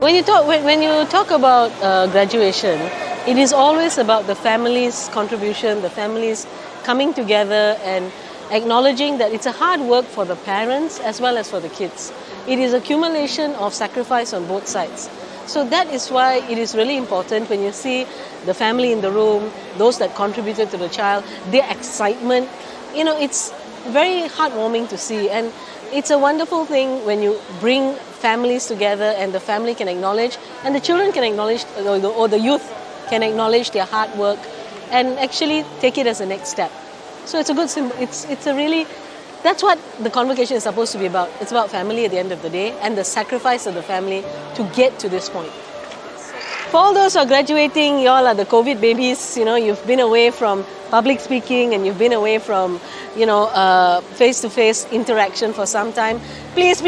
When you talk about graduation, it is always about the family's contribution, the families coming together and acknowledging that it's a hard work for the parents as well as for the kids. It is accumulation of sacrifice on both sides. So that is why it is really important when you see the family in the room, those that contributed to the child, their excitement. It's very heartwarming to see, and it's a wonderful thing when you bring families together and the family can acknowledge and the children can acknowledge, or the youth can acknowledge their hard work and actually take it as a next step. So it's a good symbol. It's a really, that's what the convocation is supposed to be about. It's about family at the end of the day and the sacrifice of the family to get to this point. For all those who are graduating, you all are the COVID babies. You've been away from public speaking and you've been away from, face-to-face interaction for some time. Please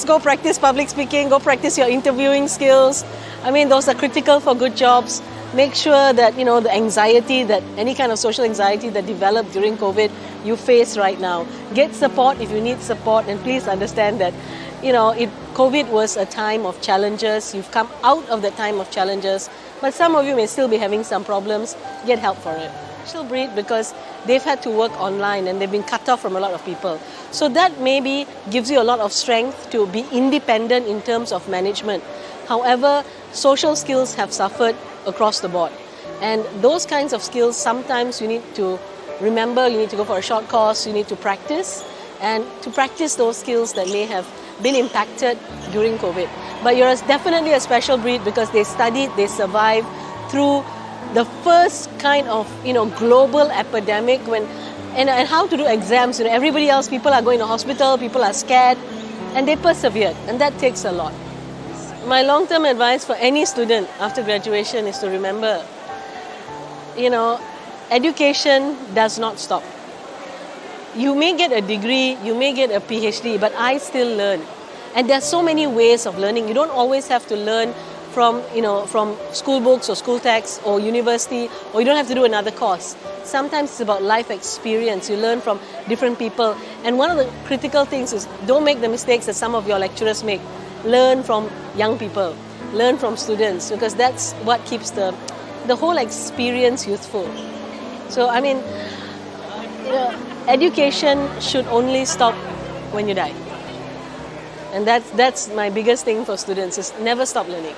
go practice public speaking. Go practice your interviewing skills. Those are critical for good jobs. Make sure that, the anxiety, that any kind of social anxiety that developed during COVID, you face right now. Get support if you need support, and please understand that, COVID was a time of challenges. You've come out of that time of challenges, but some of you may still be having some problems. Get help for it. Special breed because they've had to work online and they've been cut off from a lot of people. So that maybe gives you a lot of strength to be independent in terms of management. However, social skills have suffered across the board. And those kinds of skills, sometimes you need to remember, you need to go for a short course, you need to practice, and to practice those skills that may have been impacted during COVID. But you're definitely a special breed because they studied, they survived through the first kind of, global epidemic and how to do exams. Everybody else, people are going to hospital, people are scared, and they persevered, and that takes a lot. My long-term advice for any student after graduation is to remember, education does not stop. You may get a degree, you may get a PhD, but I still learn. And there's so many ways of learning. You don't always have to learn from school books or school texts or university, or you don't have to do another course. Sometimes it's about life experience. You learn from different people. And one of the critical things is don't make the mistakes that some of your lecturers make. Learn from young people, learn from students, because that's what keeps the whole experience youthful. So, education should only stop when you die. And that's my biggest thing for students, is never stop learning.